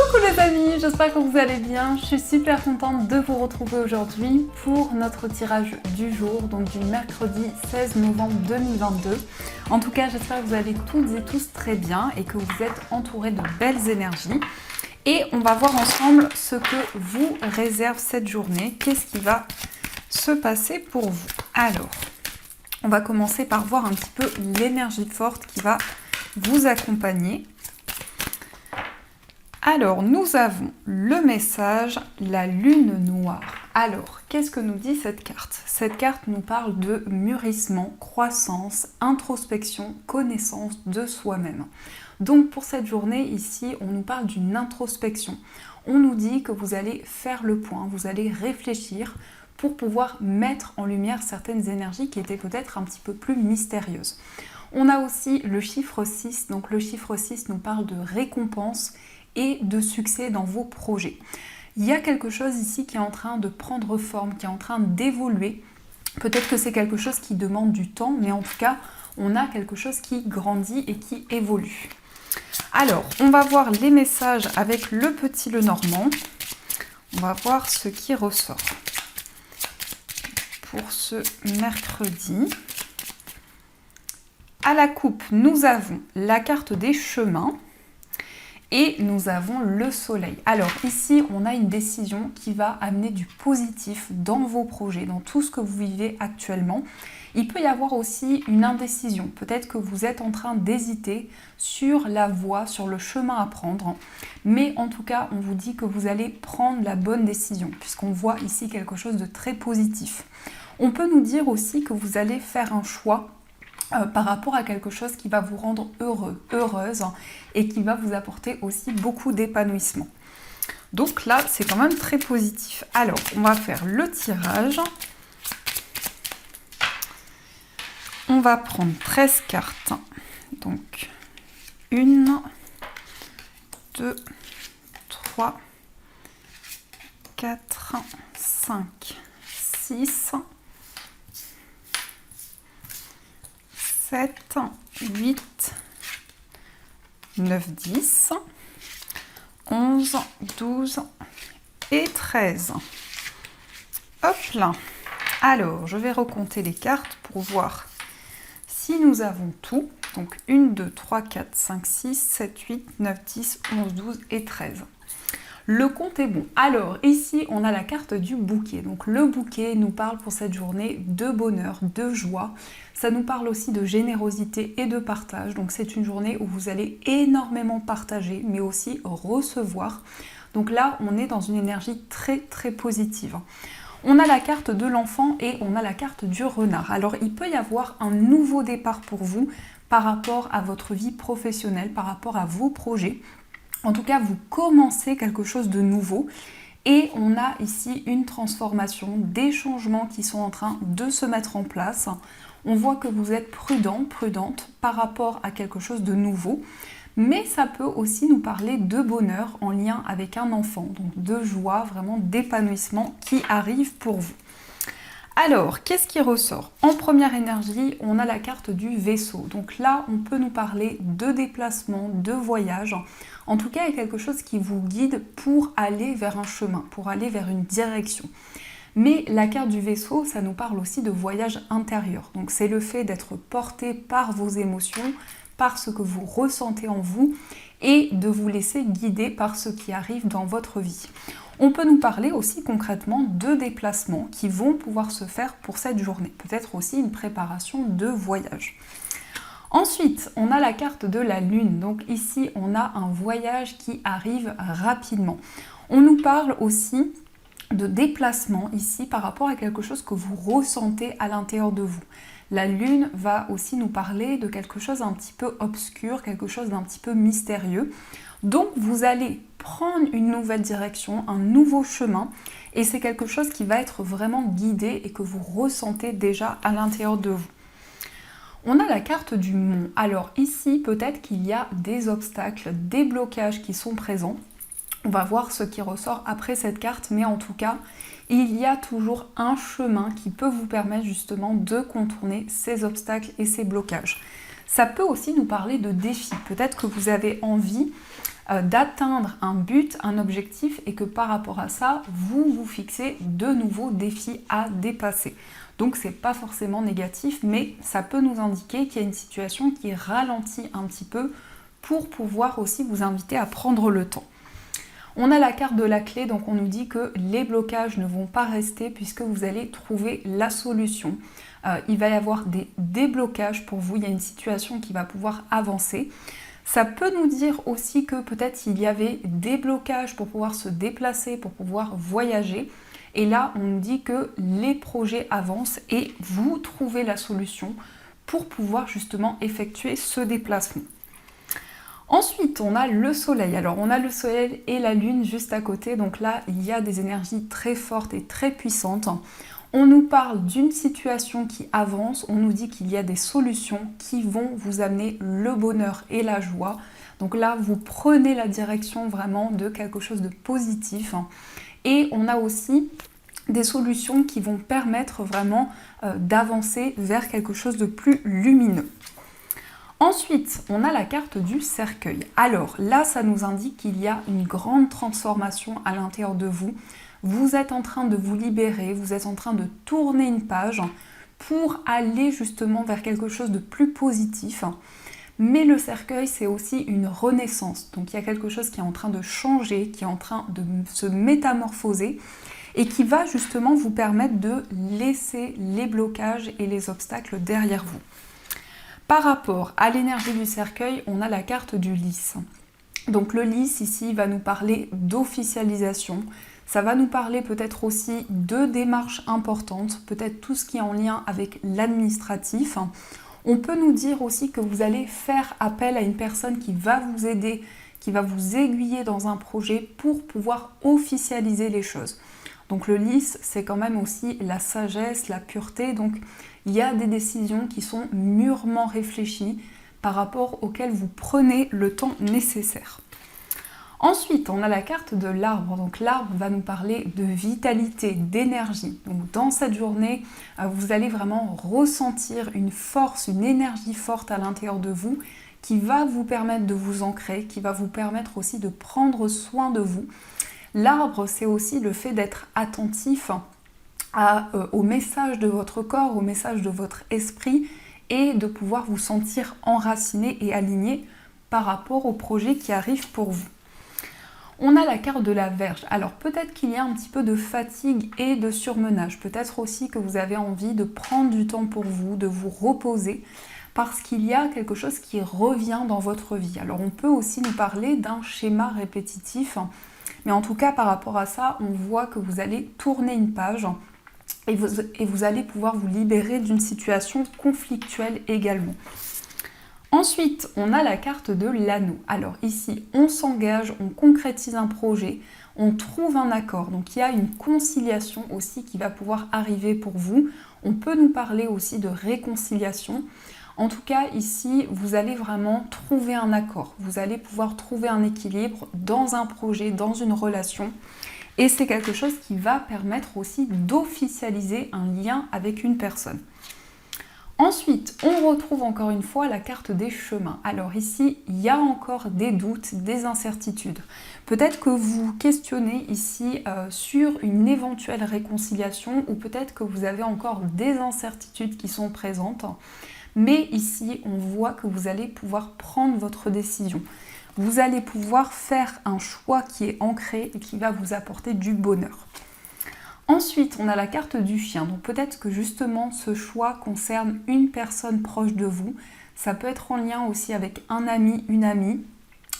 Coucou les amis, j'espère que vous allez bien. Je suis super contente de vous retrouver aujourd'hui pour notre tirage du jour, donc du mercredi 16 novembre 2022. En tout cas, j'espère que vous allez toutes et tous très bien et que vous êtes entourés de belles énergies. Et on va voir ensemble ce que vous réserve cette journée. Qu'est-ce qui va se passer pour vous? Alors, on va commencer par voir un petit peu l'énergie forte qui va vous accompagner. Alors, nous avons le message, la lune noire. Alors, qu'est-ce que nous dit cette carte? Cette carte nous parle de mûrissement, croissance, introspection, connaissance de soi-même. Donc, pour cette journée, ici, on nous parle d'une introspection. On nous dit que vous allez faire le point, vous allez réfléchir pour pouvoir mettre en lumière certaines énergies qui étaient peut-être un petit peu plus mystérieuses. On a aussi le chiffre 6, donc le chiffre 6 nous parle de récompense et de succès dans vos projets. Il y a quelque chose ici qui est en train de prendre forme, qui est en train d'évoluer. Peut-être que c'est quelque chose qui demande du temps, mais en tout cas, on a quelque chose qui grandit et qui évolue. Alors, on va voir les messages avec le petit Lenormand. On va voir ce qui ressort pour ce mercredi. À la coupe, nous avons la carte des chemins. Et nous avons le soleil. Alors ici, on a une décision qui va amener du positif dans vos projets, dans tout ce que vous vivez actuellement. Il peut y avoir aussi une indécision. Peut-être que vous êtes en train d'hésiter sur la voie, sur le chemin à prendre. Mais en tout cas, on vous dit que vous allez prendre la bonne décision, puisqu'on voit ici quelque chose de très positif. On peut nous dire aussi que vous allez faire un choix par rapport à quelque chose qui va vous rendre heureux, heureuse et qui va vous apporter aussi beaucoup d'épanouissement. Donc là, c'est quand même très positif. Alors, on va faire le tirage. On va prendre 13 cartes. Donc, 1, 2, 3, 4, 5, 6... 7, 8, 9, 10, 11, 12 et 13. Hop là. Alors, je vais recompter les cartes pour voir si nous avons tout. Donc 1, 2, 3, 4, 5, 6, 7, 8, 9, 10, 11, 12 et 13. Le compte est bon. Alors ici, on a la carte du bouquet. Donc le bouquet nous parle pour cette journée de bonheur, de joie. Ça nous parle aussi de générosité et de partage. Donc c'est une journée où vous allez énormément partager, mais aussi recevoir. Donc là, on est dans une énergie très très positive. On a la carte de l'enfant et on a la carte du renard. Alors il peut y avoir un nouveau départ pour vous par rapport à votre vie professionnelle, par rapport à vos projets. En tout cas, vous commencez quelque chose de nouveau et on a ici une transformation, des changements qui sont en train de se mettre en place. On voit que vous êtes prudent, prudente par rapport à quelque chose de nouveau, mais ça peut aussi nous parler de bonheur en lien avec un enfant, donc de joie, vraiment d'épanouissement qui arrive pour vous. Alors, qu'est-ce qui ressort? En première énergie, on a la carte du vaisseau. Donc là, on peut nous parler de déplacement, de voyage. En tout cas, il y a quelque chose qui vous guide pour aller vers un chemin, pour aller vers une direction. Mais la carte du vaisseau, ça nous parle aussi de voyage intérieur. Donc c'est le fait d'être porté par vos émotions, par ce que vous ressentez en vous et de vous laisser guider par ce qui arrive dans votre vie. On peut nous parler aussi concrètement de déplacements qui vont pouvoir se faire pour cette journée. Peut-être aussi une préparation de voyage. Ensuite, on a la carte de la lune. Donc ici, on a un voyage qui arrive rapidement. On nous parle aussi de déplacement ici par rapport à quelque chose que vous ressentez à l'intérieur de vous. La lune va aussi nous parler de quelque chose un petit peu obscur, quelque chose d'un petit peu mystérieux. Donc vous allez prendre une nouvelle direction, un nouveau chemin et c'est quelque chose qui va être vraiment guidé et que vous ressentez déjà à l'intérieur de vous. On a la carte du mont. Alors ici, peut-être qu'il y a des obstacles, des blocages qui sont présents. On va voir ce qui ressort après cette carte, mais en tout cas, il y a toujours un chemin qui peut vous permettre justement de contourner ces obstacles et ces blocages. Ça peut aussi nous parler de défis. Peut-être que vous avez envie d'atteindre un but, un objectif, et que par rapport à ça, vous vous fixez de nouveaux défis à dépasser. Donc c'est pas forcément négatif, mais ça peut nous indiquer qu'il y a une situation qui ralentit un petit peu pour pouvoir aussi vous inviter à prendre le temps. On a la carte de la clé, donc on nous dit que les blocages ne vont pas rester puisque vous allez trouver la solution. Il va y avoir des déblocages pour vous, il y a une situation qui va pouvoir avancer. Ça peut nous dire aussi que peut-être il y avait des blocages pour pouvoir se déplacer, pour pouvoir voyager. Et là, on nous dit que les projets avancent et vous trouvez la solution pour pouvoir justement effectuer ce déplacement. Ensuite, on a le soleil. Alors, on a le soleil et la lune juste à côté. Donc là, il y a des énergies très fortes et très puissantes. On nous parle d'une situation qui avance. On nous dit qu'il y a des solutions qui vont vous amener le bonheur et la joie. Donc là, vous prenez la direction vraiment de quelque chose de positif. Et on a aussi des solutions qui vont permettre vraiment d'avancer vers quelque chose de plus lumineux. Ensuite, on a la carte du cercueil. Alors là, ça nous indique qu'il y a une grande transformation à l'intérieur de vous. Vous êtes en train de vous libérer, vous êtes en train de tourner une page pour aller justement vers quelque chose de plus positif. Mais le cercueil, c'est aussi une renaissance. Donc il y a quelque chose qui est en train de changer, qui est en train de se métamorphoser et qui va justement vous permettre de laisser les blocages et les obstacles derrière vous. Par rapport à l'énergie du cercueil, on a la carte du lys. Donc le lys ici va nous parler d'officialisation. Ça va nous parler peut-être aussi de démarches importantes, peut-être tout ce qui est en lien avec l'administratif. On peut nous dire aussi que vous allez faire appel à une personne qui va vous aider, qui va vous aiguiller dans un projet pour pouvoir officialiser les choses. Donc le lys, c'est quand même aussi la sagesse, la pureté. Donc il y a des décisions qui sont mûrement réfléchies par rapport auxquelles vous prenez le temps nécessaire. Ensuite, on a la carte de l'arbre. Donc l'arbre va nous parler de vitalité, d'énergie. Donc dans cette journée, vous allez vraiment ressentir une force, une énergie forte à l'intérieur de vous qui va vous permettre de vous ancrer, qui va vous permettre aussi de prendre soin de vous. L'arbre, c'est aussi le fait d'être attentif au message de votre corps, au message de votre esprit et de pouvoir vous sentir enraciné et aligné par rapport au projet qui arrive pour vous. On a la carte de la Vierge. Alors peut-être qu'il y a un petit peu de fatigue et de surmenage. Peut-être aussi que vous avez envie de prendre du temps pour vous, de vous reposer, parce qu'il y a quelque chose qui revient dans votre vie. Alors on peut aussi nous parler d'un schéma répétitif, mais en tout cas par rapport à ça, on voit que vous allez tourner une page et vous allez pouvoir vous libérer d'une situation conflictuelle également. Ensuite, on a la carte de l'anneau. Alors ici, on s'engage, on concrétise un projet, on trouve un accord. Donc il y a une conciliation aussi qui va pouvoir arriver pour vous. On peut nous parler aussi de réconciliation. En tout cas, ici, vous allez vraiment trouver un accord. Vous allez pouvoir trouver un équilibre dans un projet, dans une relation. Et c'est quelque chose qui va permettre aussi d'officialiser un lien avec une personne. Ensuite, on retrouve encore une fois la carte des chemins. Alors ici, il y a encore des doutes, des incertitudes. Peut-être que vous questionnez ici sur une éventuelle réconciliation ou peut-être que vous avez encore des incertitudes qui sont présentes. Mais ici, on voit que vous allez pouvoir prendre votre décision. Vous allez pouvoir faire un choix qui est ancré et qui va vous apporter du bonheur. Ensuite, on a la carte du chien. Donc peut-être que justement ce choix concerne une personne proche de vous. Ça peut être en lien aussi avec un ami, une amie,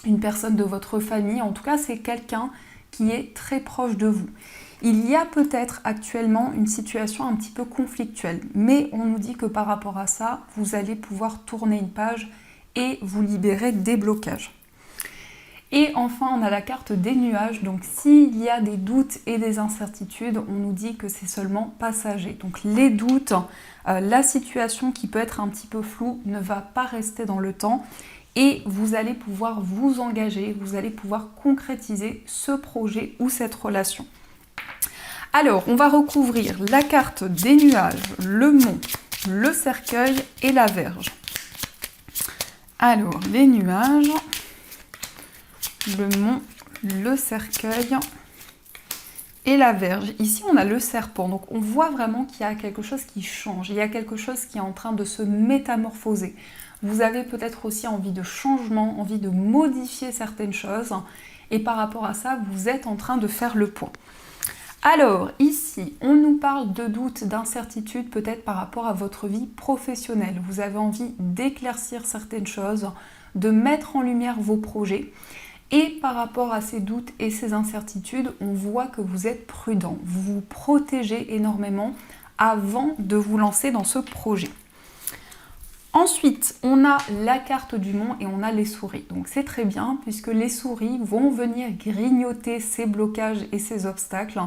une personne de votre famille. En tout cas, c'est quelqu'un qui est très proche de vous. Il y a peut-être actuellement une situation un petit peu conflictuelle, mais on nous dit que par rapport à ça, vous allez pouvoir tourner une page et vous libérer des blocages. Et enfin, on a la carte des nuages. Donc s'il y a des doutes et des incertitudes, on nous dit que c'est seulement passager. Donc les doutes, la situation qui peut être un petit peu floue ne va pas rester dans le temps et vous allez pouvoir vous engager, vous allez pouvoir concrétiser ce projet ou cette relation. Alors, on va recouvrir la carte des nuages, le mont, le cercueil et la Vierge. Alors, les nuages... le mont, le cercueil et la Vierge. Ici, on a le serpent. Donc, on voit vraiment qu'il y a quelque chose qui change. Il y a quelque chose qui est en train de se métamorphoser. Vous avez peut-être aussi envie de changement, envie de modifier certaines choses. Et par rapport à ça, vous êtes en train de faire le point. Alors, ici, on nous parle de doutes, d'incertitudes, peut-être par rapport à votre vie professionnelle. Vous avez envie d'éclaircir certaines choses, de mettre en lumière vos projets. Et par rapport à ces doutes et ces incertitudes, on voit que vous êtes prudent. Vous vous protégez énormément avant de vous lancer dans ce projet. Ensuite, on a la carte du mont et on a les souris. Donc c'est très bien puisque les souris vont venir grignoter ces blocages et ces obstacles.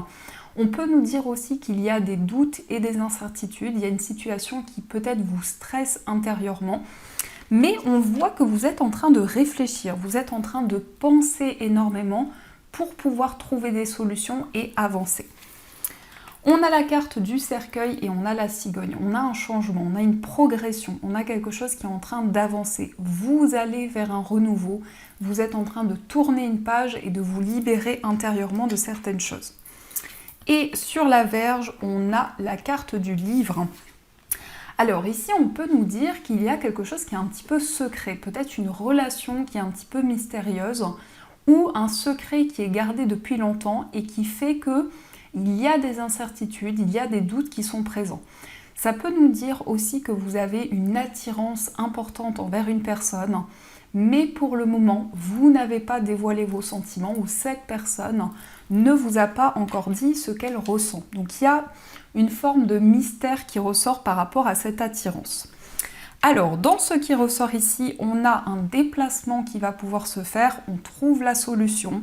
On peut nous dire aussi qu'il y a des doutes et des incertitudes. Il y a une situation qui peut-être vous stresse intérieurement. Mais on voit que vous êtes en train de réfléchir, vous êtes en train de penser énormément pour pouvoir trouver des solutions et avancer. On a la carte du cercueil et on a la cigogne. On a un changement, on a une progression, on a quelque chose qui est en train d'avancer. Vous allez vers un renouveau, vous êtes en train de tourner une page et de vous libérer intérieurement de certaines choses. Et sur la Vierge, on a la carte du livre. Alors ici, on peut nous dire qu'il y a quelque chose qui est un petit peu secret, peut-être une relation qui est un petit peu mystérieuse ou un secret qui est gardé depuis longtemps et qui fait qu'il y a des incertitudes, il y a des doutes qui sont présents. Ça peut nous dire aussi que vous avez une attirance importante envers une personne, mais pour le moment, vous n'avez pas dévoilé vos sentiments ou cette personne ne vous a pas encore dit ce qu'elle ressent. Donc il y a une forme de mystère qui ressort par rapport à cette attirance. Alors, dans ce qui ressort ici, on a un déplacement qui va pouvoir se faire, on trouve la solution,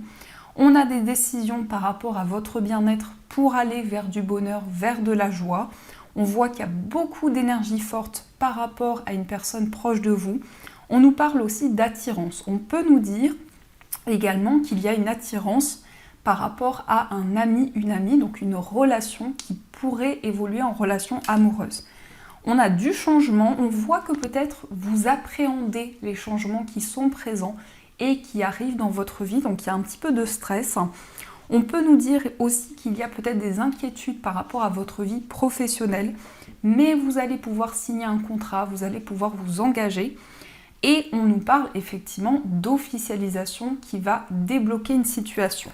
on a des décisions par rapport à votre bien-être pour aller vers du bonheur, vers de la joie. On voit qu'il y a beaucoup d'énergie forte par rapport à une personne proche de vous. On nous parle aussi d'attirance. On peut nous dire également qu'il y a une attirance par rapport à un ami, une amie, donc une relation qui pourrait évoluer en relation amoureuse. On a du changement, on voit que peut-être vous appréhendez les changements qui sont présents et qui arrivent dans votre vie, donc il y a un petit peu de stress. On peut nous dire aussi qu'il y a peut-être des inquiétudes par rapport à votre vie professionnelle, mais vous allez pouvoir signer un contrat, vous allez pouvoir vous engager. Et on nous parle effectivement d'officialisation qui va débloquer une situation.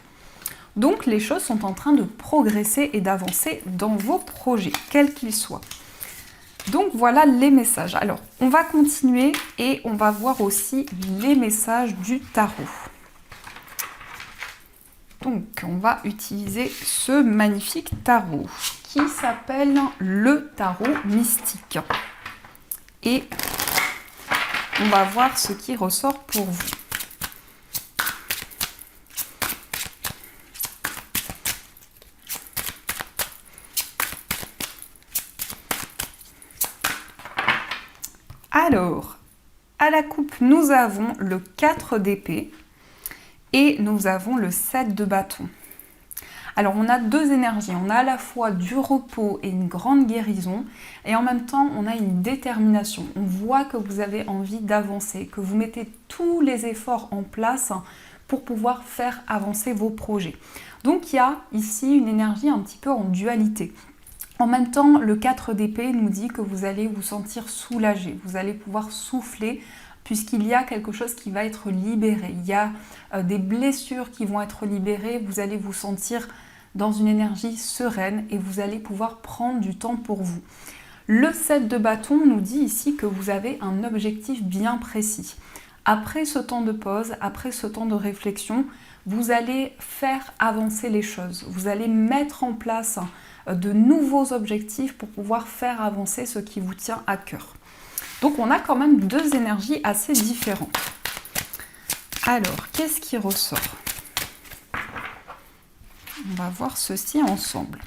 Donc les choses sont en train de progresser et d'avancer dans vos projets, quels qu'ils soient. Donc voilà les messages. Alors on va continuer et on va voir aussi les messages du tarot. Donc on va utiliser ce magnifique tarot qui s'appelle le tarot mystique. Et on va voir ce qui ressort pour vous. Alors, à la coupe, nous avons le 4 d'épée et nous avons le 7 de bâton. Alors, on a deux énergies. On a à la fois du repos et une grande guérison et en même temps, on a une détermination. On voit que vous avez envie d'avancer, que vous mettez tous les efforts en place pour pouvoir faire avancer vos projets. Donc, il y a ici une énergie un petit peu en dualité. En même temps, le 4 d'épée nous dit que vous allez vous sentir soulagé, vous allez pouvoir souffler puisqu'il y a quelque chose qui va être libéré. Il y a des blessures qui vont être libérées, vous allez vous sentir dans une énergie sereine et vous allez pouvoir prendre du temps pour vous. Le 7 de bâton nous dit ici que vous avez un objectif bien précis. Après ce temps de pause, après ce temps de réflexion, vous allez faire avancer les choses. Vous allez mettre en place de nouveaux objectifs pour pouvoir faire avancer ce qui vous tient à cœur. Donc on a quand même deux énergies assez différentes. Alors, qu'est-ce qui ressort? On va voir ceci ensemble.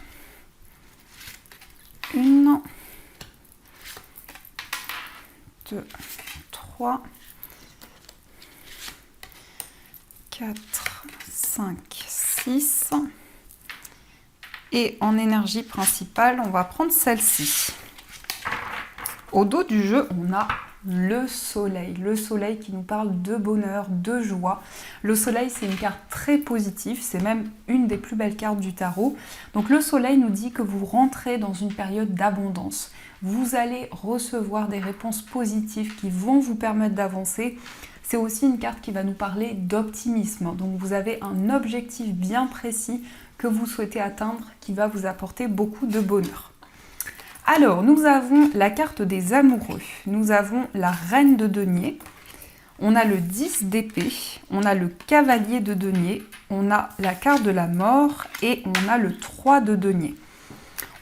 1, 2, 3, 4, 5, 6. Et en énergie principale, on va prendre celle-ci. Au dos du jeu, on a le soleil. Le soleil qui nous parle de bonheur, de joie. Le soleil, c'est une carte très positive, c'est même une des plus belles cartes du tarot. Donc le soleil nous dit que vous rentrez dans une période d'abondance. Vous allez recevoir des réponses positives qui vont vous permettre d'avancer. C'est aussi une carte qui va nous parler d'optimisme. Donc vous avez un objectif bien précis que vous souhaitez atteindre qui va vous apporter beaucoup de bonheur. Alors, nous avons la carte des amoureux. Nous avons la reine de denier. On a le 10 d'épée. On a le cavalier de denier. On a la carte de la mort et on a le 3 de denier.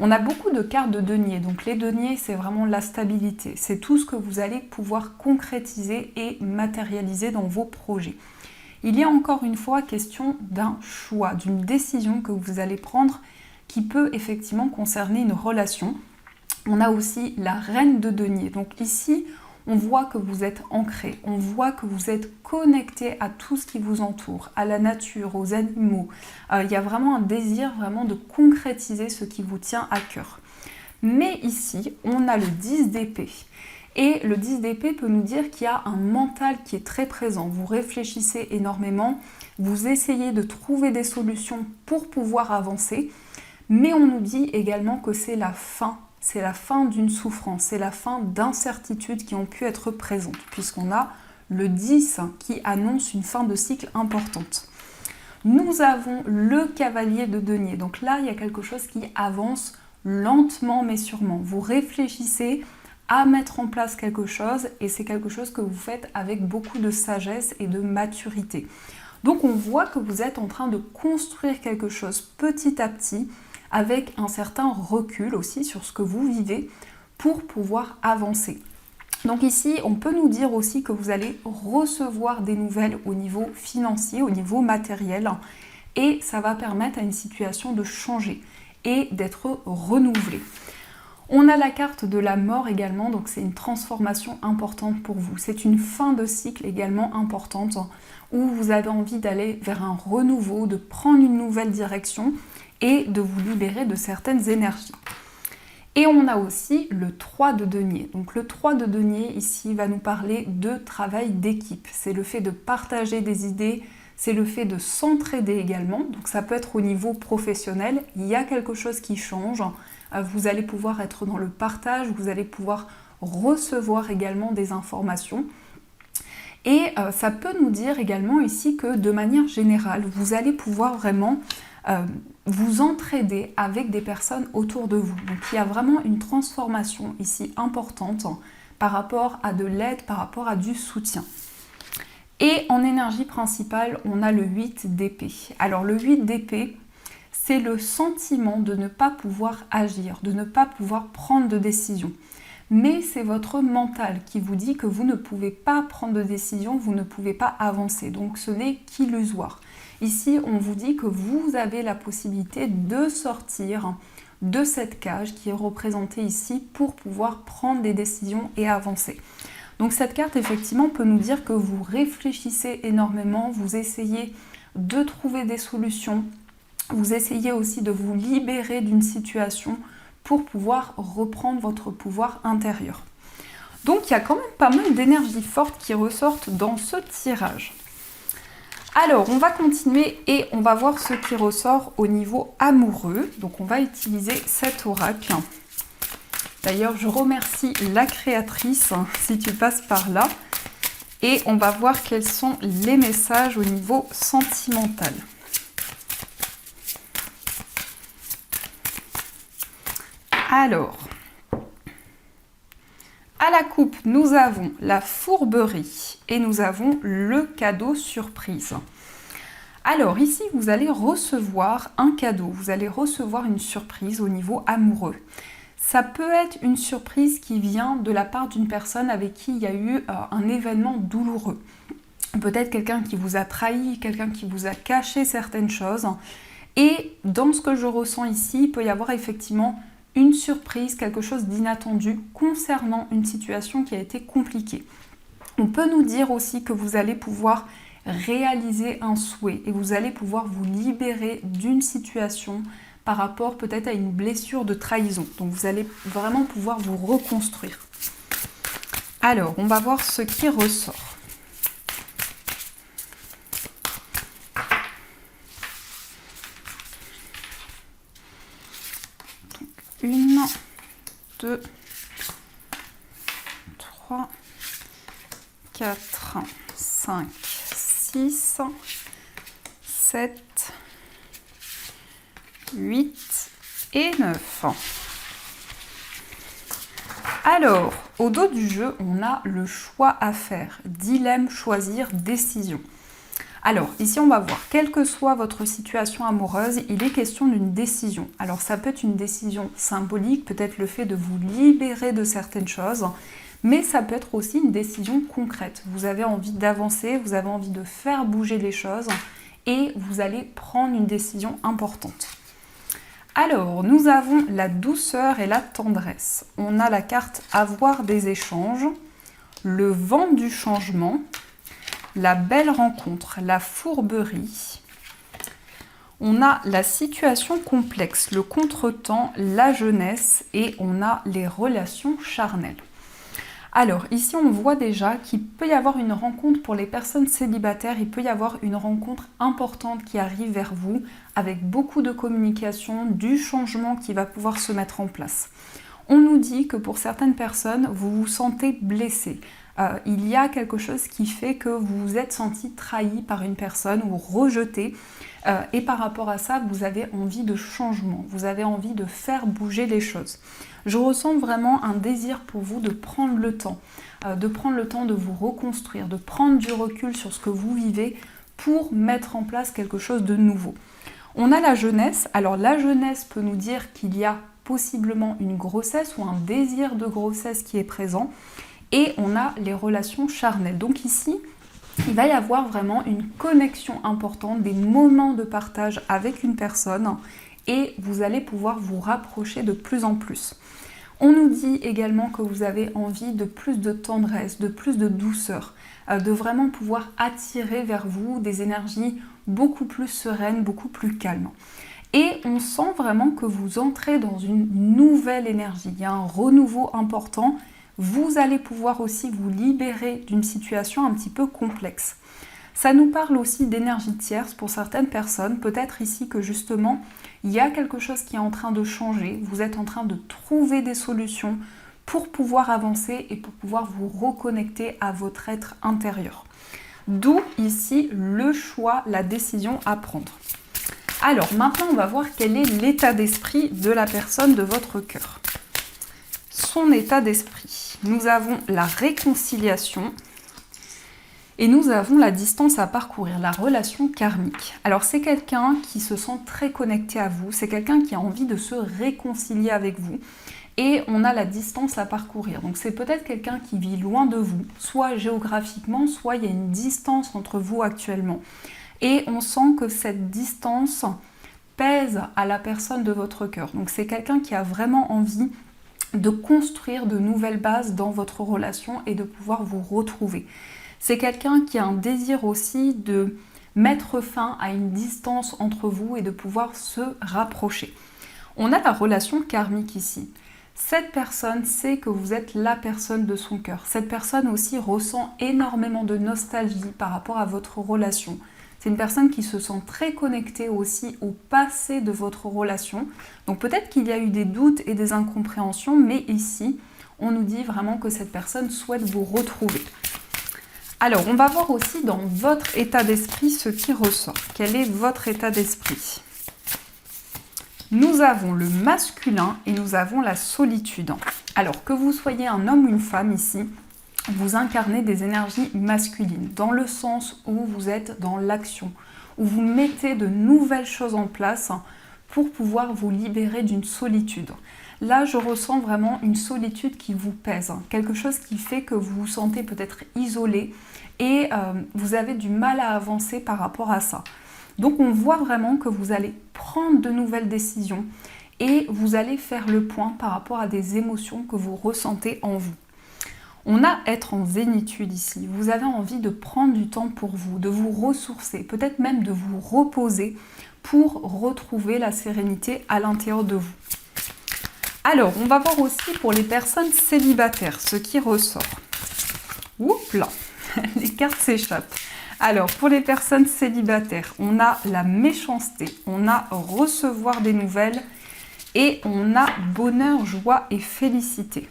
On a beaucoup de cartes de denier. Donc les deniers, c'est vraiment la stabilité. C'est tout ce que vous allez pouvoir concrétiser et matérialiser dans vos projets. Il y a encore une fois question d'un choix, d'une décision que vous allez prendre qui peut effectivement concerner une relation. On a aussi la reine de denier. Donc ici, on voit que vous êtes ancré, on voit que vous êtes connecté à tout ce qui vous entoure, à la nature, aux animaux. Il y a vraiment un désir vraiment de concrétiser ce qui vous tient à cœur. Mais ici, on a le 10 d'épée. Et le 10 d'épée peut nous dire qu'il y a un mental qui est très présent. Vous réfléchissez énormément, vous essayez de trouver des solutions pour pouvoir avancer. Mais on nous dit également que c'est la fin. C'est la fin d'une souffrance, c'est la fin d'incertitudes qui ont pu être présentes, puisqu'on a le 10 qui annonce une fin de cycle importante. Nous avons le cavalier de denier, donc là il y a quelque chose qui avance lentement mais sûrement. Vous réfléchissez à mettre en place quelque chose et c'est quelque chose que vous faites avec beaucoup de sagesse et de maturité. Donc on voit que vous êtes en train de construire quelque chose petit à petit, avec un certain recul aussi sur ce que vous vivez pour pouvoir avancer. Donc ici, on peut nous dire aussi que vous allez recevoir des nouvelles au niveau financier, au niveau matériel, et ça va permettre à une situation de changer et d'être renouvelée. On a la carte de la mort également, donc c'est une transformation importante pour vous. C'est une fin de cycle également importante où vous avez envie d'aller vers un renouveau, de prendre une nouvelle direction et de vous libérer de certaines énergies. Et on a aussi le 3 de denier. Donc le 3 de denier ici va nous parler de travail d'équipe. C'est le fait de partager des idées, c'est le fait de s'entraider également. Donc ça peut être au niveau professionnel, il y a quelque chose qui change. Vous allez pouvoir être dans le partage, vous allez pouvoir recevoir également des informations. Et ça peut nous dire également ici que de manière générale, vous allez pouvoir vraiment vous entraider avec des personnes autour de vous. Donc il y a vraiment une transformation ici importante par rapport à de l'aide, par rapport à du soutien. Et en énergie principale, on a le 8 d'épée. Alors le 8 d'épée, c'est le sentiment de ne pas pouvoir agir, de ne pas pouvoir prendre de décision. Mais c'est votre mental qui vous dit que vous ne pouvez pas prendre de décision, vous ne pouvez pas avancer. Donc ce n'est qu'illusoire. Ici, on vous dit que vous avez la possibilité de sortir de cette cage qui est représentée ici pour pouvoir prendre des décisions et avancer. Donc cette carte, effectivement, peut nous dire que vous réfléchissez énormément, vous essayez de trouver des solutions, vous essayez aussi de vous libérer d'une situation pour pouvoir reprendre votre pouvoir intérieur. Donc il y a quand même pas mal d'énergie forte qui ressortent dans ce tirage. Alors, on va continuer et on va voir ce qui ressort au niveau amoureux. Donc, on va utiliser cet oracle. D'ailleurs, je remercie la créatrice si tu passes par là. Et on va voir quels sont les messages au niveau sentimental. Alors, à la coupe, nous avons la fourberie et nous avons le cadeau surprise. Alors ici, vous allez recevoir un cadeau, vous allez recevoir une surprise au niveau amoureux. Ça peut être une surprise qui vient de la part d'une personne avec qui il y a eu un événement douloureux. Peut-être quelqu'un qui vous a trahi, quelqu'un qui vous a caché certaines choses. Et dans ce que je ressens ici, il peut y avoir effectivement une surprise, quelque chose d'inattendu concernant une situation qui a été compliquée. On peut nous dire aussi que vous allez pouvoir réaliser un souhait et vous allez pouvoir vous libérer d'une situation par rapport peut-être à une blessure de trahison. Donc vous allez vraiment pouvoir vous reconstruire. Alors, on va voir ce qui ressort. Une, 2, 3, 4, 5, 6, 7, 8 et 9. Alors, au dos du jeu, on a le choix à faire. Dilemme, choisir, décision. Alors, ici, on va voir, quelle que soit votre situation amoureuse, il est question d'une décision. Alors, ça peut être une décision symbolique, peut-être le fait de vous libérer de certaines choses, mais ça peut être aussi une décision concrète. Vous avez envie d'avancer, vous avez envie de faire bouger les choses et vous allez prendre une décision importante. Alors, nous avons la douceur et la tendresse. On a la carte avoir des échanges, le vent du changement, la belle rencontre, la fourberie. On a la situation complexe, le contretemps, la jeunesse et on a les relations charnelles. Alors ici on voit déjà qu'il peut y avoir une rencontre pour les personnes célibataires, il peut y avoir une rencontre importante qui arrive vers vous avec beaucoup de communication, du changement qui va pouvoir se mettre en place. On nous dit que pour certaines personnes, vous vous sentez blessé. Il y a quelque chose qui fait que vous vous êtes senti trahi par une personne ou rejeté et par rapport à ça, vous avez envie de changement, vous avez envie de faire bouger les choses. Je ressens vraiment un désir pour vous de prendre le temps de vous reconstruire, de prendre du recul sur ce que vous vivez pour mettre en place quelque chose de nouveau. On a la jeunesse. Alors la jeunesse peut nous dire qu'il y a possiblement une grossesse ou un désir de grossesse qui est présent. Et on a les relations charnelles. Donc ici, il va y avoir vraiment une connexion importante, des moments de partage avec une personne et vous allez pouvoir vous rapprocher de plus en plus. On nous dit également que vous avez envie de plus de tendresse, de plus de douceur, de vraiment pouvoir attirer vers vous des énergies beaucoup plus sereines, beaucoup plus calmes. Et on sent vraiment que vous entrez dans une nouvelle énergie, il y a un renouveau important. Vous allez pouvoir aussi vous libérer d'une situation un petit peu complexe. Ça nous parle aussi d'énergie tierce pour certaines personnes. Peut-être ici que justement, il y a quelque chose qui est en train de changer. Vous êtes en train de trouver des solutions pour pouvoir avancer et pour pouvoir vous reconnecter à votre être intérieur. D'où ici le choix, la décision à prendre. Alors maintenant, on va voir quel est l'état d'esprit de la personne de votre cœur. Son état d'esprit. Nous avons la réconciliation et nous avons la distance à parcourir, la relation karmique. Alors c'est quelqu'un qui se sent très connecté à vous, c'est quelqu'un qui a envie de se réconcilier avec vous et on a la distance à parcourir. Donc c'est peut-être quelqu'un qui vit loin de vous, soit géographiquement, soit il y a une distance entre vous actuellement. Et on sent que cette distance pèse à la personne de votre cœur. Donc c'est quelqu'un qui a vraiment envie de construire de nouvelles bases dans votre relation et de pouvoir vous retrouver. C'est quelqu'un qui a un désir aussi de mettre fin à une distance entre vous et de pouvoir se rapprocher. On a la relation karmique ici. Cette personne sait que vous êtes la personne de son cœur. Cette personne aussi ressent énormément de nostalgie par rapport à votre relation. C'est une personne qui se sent très connectée aussi au passé de votre relation. Donc peut-être qu'il y a eu des doutes et des incompréhensions, mais ici, on nous dit vraiment que cette personne souhaite vous retrouver. Alors, on va voir aussi dans votre état d'esprit ce qui ressort. Quel est votre état d'esprit ? Nous avons le masculin et nous avons la solitude. Alors, que vous soyez un homme ou une femme ici, vous incarnez des énergies masculines, dans le sens où vous êtes dans l'action, où vous mettez de nouvelles choses en place pour pouvoir vous libérer d'une solitude. Là, je ressens vraiment une solitude qui vous pèse, quelque chose qui fait que vous vous sentez peut-être isolé et vous avez du mal à avancer par rapport à ça. Donc, on voit vraiment que vous allez prendre de nouvelles décisions et vous allez faire le point par rapport à des émotions que vous ressentez en vous. On a être en zénitude ici. Vous avez envie de prendre du temps pour vous, de vous ressourcer, peut-être même de vous reposer pour retrouver la sérénité à l'intérieur de vous. Alors, on va voir aussi pour les personnes célibataires, ce qui ressort. Oups là, les cartes s'échappent. Alors, pour les personnes célibataires, on a la méchanceté, on a recevoir des nouvelles et on a bonheur, joie et félicité.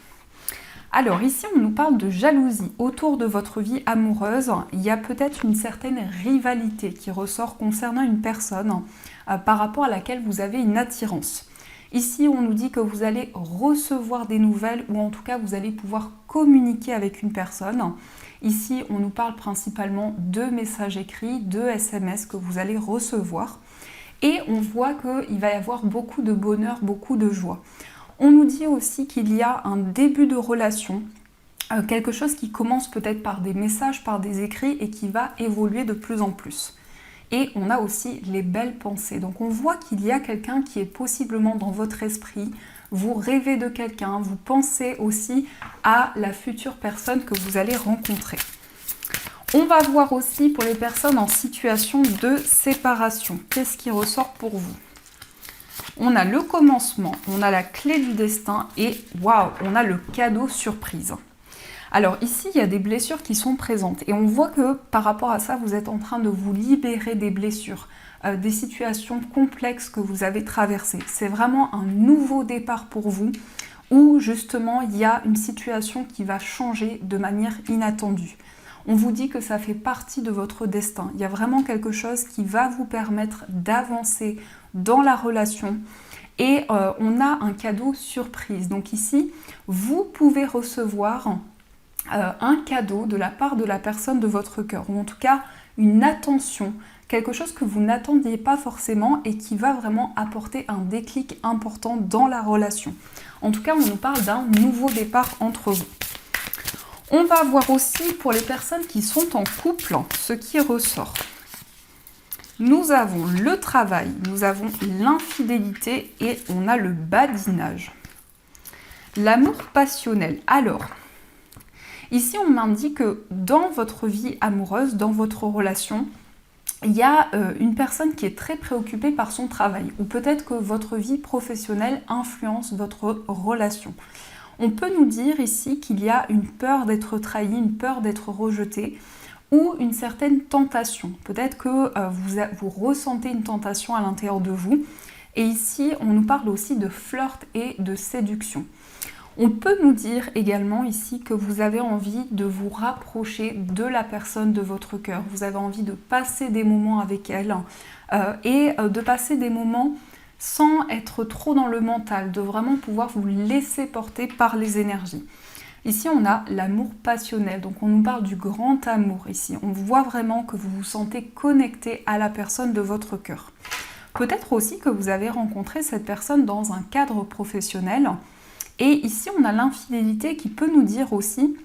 Alors ici, on nous parle de jalousie. Autour de votre vie amoureuse, il y a peut-être une certaine rivalité qui ressort concernant une personne par rapport à laquelle vous avez une attirance. Ici, on nous dit que vous allez recevoir des nouvelles ou en tout cas, vous allez pouvoir communiquer avec une personne. Ici, on nous parle principalement de messages écrits, de SMS que vous allez recevoir. Et on voit qu'il va y avoir beaucoup de bonheur, beaucoup de joie. On nous dit aussi qu'il y a un début de relation, quelque chose qui commence peut-être par des messages, par des écrits et qui va évoluer de plus en plus. Et on a aussi les belles pensées. Donc on voit qu'il y a quelqu'un qui est possiblement dans votre esprit. Vous rêvez de quelqu'un, vous pensez aussi à la future personne que vous allez rencontrer. On va voir aussi pour les personnes en situation de séparation. Qu'est-ce qui ressort pour vous? On a le commencement, on a la clé du destin et waouh, on a le cadeau surprise. Alors ici, il y a des blessures qui sont présentes et on voit que par rapport à ça, vous êtes en train de vous libérer des blessures, des situations complexes que vous avez traversées. C'est vraiment un nouveau départ pour vous où justement il y a une situation qui va changer de manière inattendue. On vous dit que ça fait partie de votre destin. Il y a vraiment quelque chose qui va vous permettre d'avancer dans la relation et on a un cadeau surprise. Donc ici, vous pouvez recevoir un cadeau de la part de la personne de votre cœur, ou en tout cas une attention, quelque chose que vous n'attendiez pas forcément et qui va vraiment apporter un déclic important dans la relation. En tout cas, on nous parle d'un nouveau départ entre vous. On va voir aussi pour les personnes qui sont en couple ce qui ressort. Nous avons le travail, nous avons l'infidélité et on a le badinage. L'amour passionnel. Alors, ici, on m'indique que dans votre vie amoureuse, dans votre relation, il y a une personne qui est très préoccupée par son travail ou peut-être que votre vie professionnelle influence votre relation. On peut nous dire ici qu'il y a une peur d'être trahi, une peur d'être rejeté ou une certaine tentation. Peut-être que vous ressentez une tentation à l'intérieur de vous. Et ici, on nous parle aussi de flirt et de séduction. On peut nous dire également ici que vous avez envie de vous rapprocher de la personne de votre cœur. Vous avez envie de passer des moments avec elle et de passer des moments sans être trop dans le mental, de vraiment pouvoir vous laisser porter par les énergies. Ici, on a l'amour passionnel, donc on nous parle du grand amour ici. On voit vraiment que vous vous sentez connecté à la personne de votre cœur. Peut-être aussi que vous avez rencontré cette personne dans un cadre professionnel. Et ici, on a l'infidélité qui peut nous dire aussi,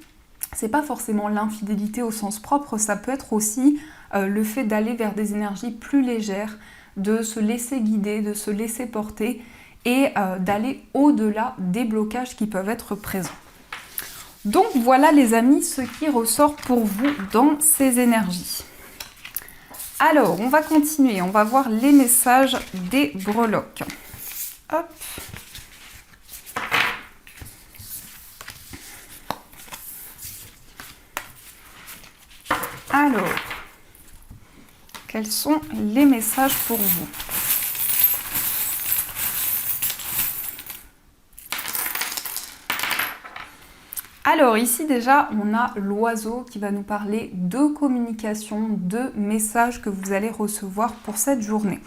c'est pas forcément l'infidélité au sens propre, ça peut être aussi le fait d'aller vers des énergies plus légères, de se laisser guider, de se laisser porter et d'aller au-delà des blocages qui peuvent être présents. Donc voilà les amis, ce qui ressort pour vous dans ces énergies. Alors, on va continuer, on va voir les messages des breloques. Hop. Alors, quels sont les messages pour vous? Alors ici déjà, on a l'oiseau qui va nous parler de communication, de messages que vous allez recevoir pour cette journée.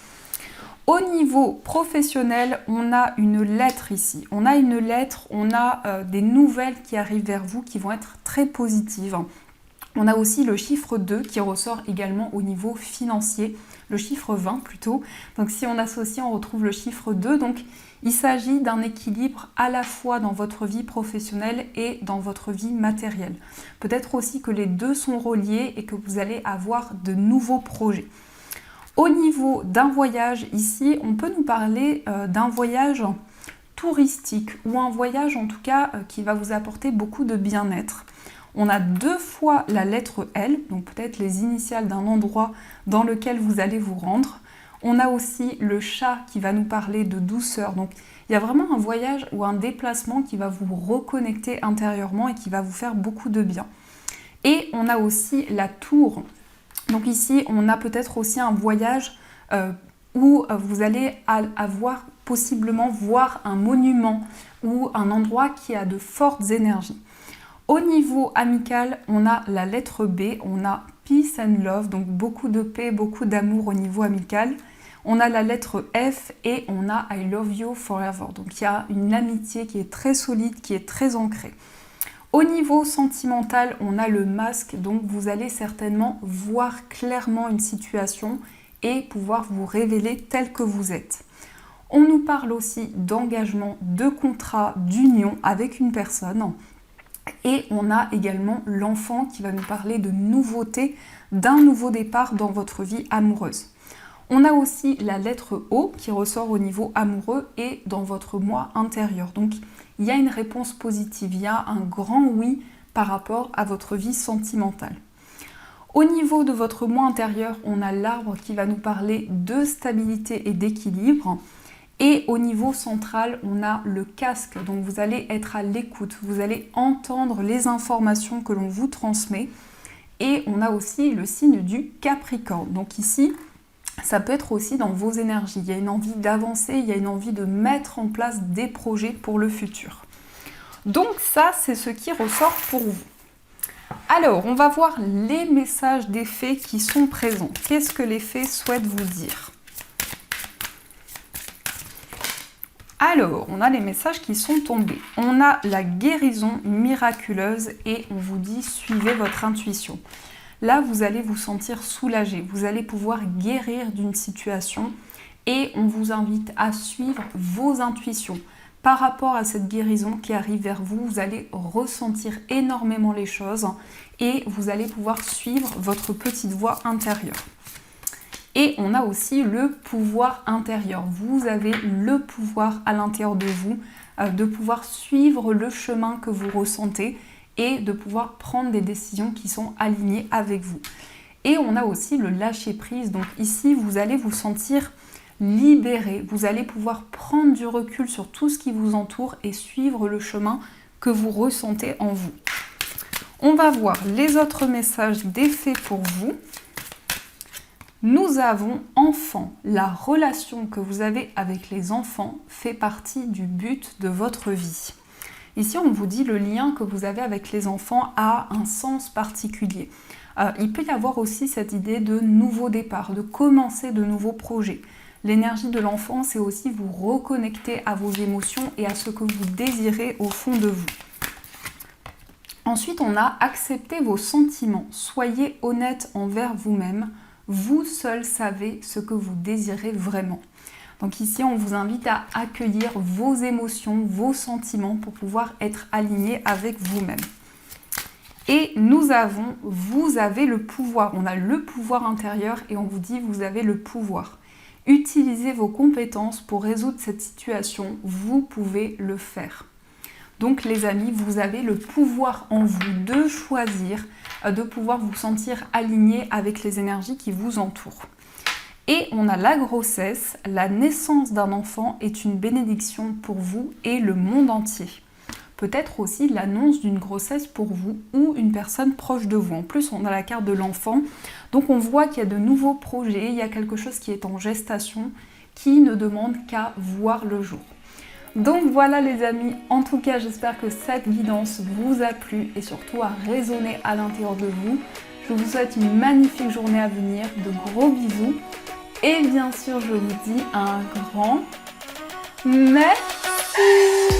Au niveau professionnel, on a une lettre ici. On a une lettre, on a des nouvelles qui arrivent vers vous qui vont être très positives. On a aussi le chiffre 2 qui ressort également au niveau financier, le chiffre 20 plutôt. Donc si on associe, on retrouve le chiffre 2. Donc il s'agit d'un équilibre à la fois dans votre vie professionnelle et dans votre vie matérielle. Peut-être aussi que les deux sont reliés et que vous allez avoir de nouveaux projets. Au niveau d'un voyage, ici, on peut nous parler d'un voyage touristique ou un voyage en tout cas qui va vous apporter beaucoup de bien-être. On a 2 fois la lettre L, donc peut-être les initiales d'un endroit dans lequel vous allez vous rendre. On a aussi le chat qui va nous parler de douceur. Donc il y a vraiment un voyage ou un déplacement qui va vous reconnecter intérieurement et qui va vous faire beaucoup de bien. Et on a aussi la tour. Donc ici, on a peut-être aussi un voyage où vous allez possiblement voir un monument ou un endroit qui a de fortes énergies. Au niveau amical, on a la lettre B, on a Peace and Love, donc beaucoup de paix, beaucoup d'amour au niveau amical. On a la lettre F et on a I love you forever. Donc il y a une amitié qui est très solide, qui est très ancrée. Au niveau sentimental, on a le masque, donc vous allez certainement voir clairement une situation et pouvoir vous révéler tel que vous êtes. On nous parle aussi d'engagement, de contrat, d'union avec une personne. Et on a également l'enfant qui va nous parler de nouveauté, d'un nouveau départ dans votre vie amoureuse. On a aussi la lettre O qui ressort au niveau amoureux et dans votre moi intérieur. Donc il y a une réponse positive, il y a un grand oui par rapport à votre vie sentimentale. Au niveau de votre moi intérieur, on a l'arbre qui va nous parler de stabilité et d'équilibre. Et au niveau central, on a le casque, donc vous allez être à l'écoute, vous allez entendre les informations que l'on vous transmet. Et on a aussi le signe du Capricorne. Donc ici, ça peut être aussi dans vos énergies. Il y a une envie d'avancer, il y a une envie de mettre en place des projets pour le futur. Donc ça, c'est ce qui ressort pour vous. Alors, on va voir les messages des fées qui sont présents. Qu'est-ce que les fées souhaitent vous dire ? Alors, on a les messages qui sont tombés. On a la guérison miraculeuse et on vous dit suivez votre intuition. Là, vous allez vous sentir soulagé. Vous allez pouvoir guérir d'une situation et on vous invite à suivre vos intuitions. Par rapport à cette guérison qui arrive vers vous, vous allez ressentir énormément les choses et vous allez pouvoir suivre votre petite voix intérieure. Et on a aussi le pouvoir intérieur. Vous avez le pouvoir à l'intérieur de vous de pouvoir suivre le chemin que vous ressentez et de pouvoir prendre des décisions qui sont alignées avec vous. Et on a aussi le lâcher prise. Donc ici, vous allez vous sentir libéré. Vous allez pouvoir prendre du recul sur tout ce qui vous entoure et suivre le chemin que vous ressentez en vous. On va voir les autres messages des fées pour vous. Nous avons enfants. La relation que vous avez avec les enfants fait partie du but de votre vie. Ici, on vous dit le lien que vous avez avec les enfants a un sens particulier. Il peut y avoir aussi cette idée de nouveau départ, de commencer de nouveaux projets. L'énergie de l'enfant, c'est aussi vous reconnecter à vos émotions et à ce que vous désirez au fond de vous. Ensuite, on a accepté vos sentiments. Soyez honnête envers vous-même. Vous seul savez ce que vous désirez vraiment. Donc ici, on vous invite à accueillir vos émotions, vos sentiments pour pouvoir être aligné avec vous-même. Et vous avez le pouvoir. On a le pouvoir intérieur et on vous dit, vous avez le pouvoir. Utilisez vos compétences pour résoudre cette situation. Vous pouvez le faire. Donc les amis, vous avez le pouvoir en vous de choisir, de pouvoir vous sentir aligné avec les énergies qui vous entourent. Et on a la grossesse, la naissance d'un enfant est une bénédiction pour vous et le monde entier. Peut-être aussi l'annonce d'une grossesse pour vous ou une personne proche de vous. En plus, on a la carte de l'enfant, donc on voit qu'il y a de nouveaux projets, il y a quelque chose qui est en gestation, qui ne demande qu'à voir le jour. Donc voilà les amis, en tout cas j'espère que cette guidance vous a plu et surtout a résonné à l'intérieur de vous. Je vous souhaite une magnifique journée à venir, de gros bisous et bien sûr je vous dis un grand merci.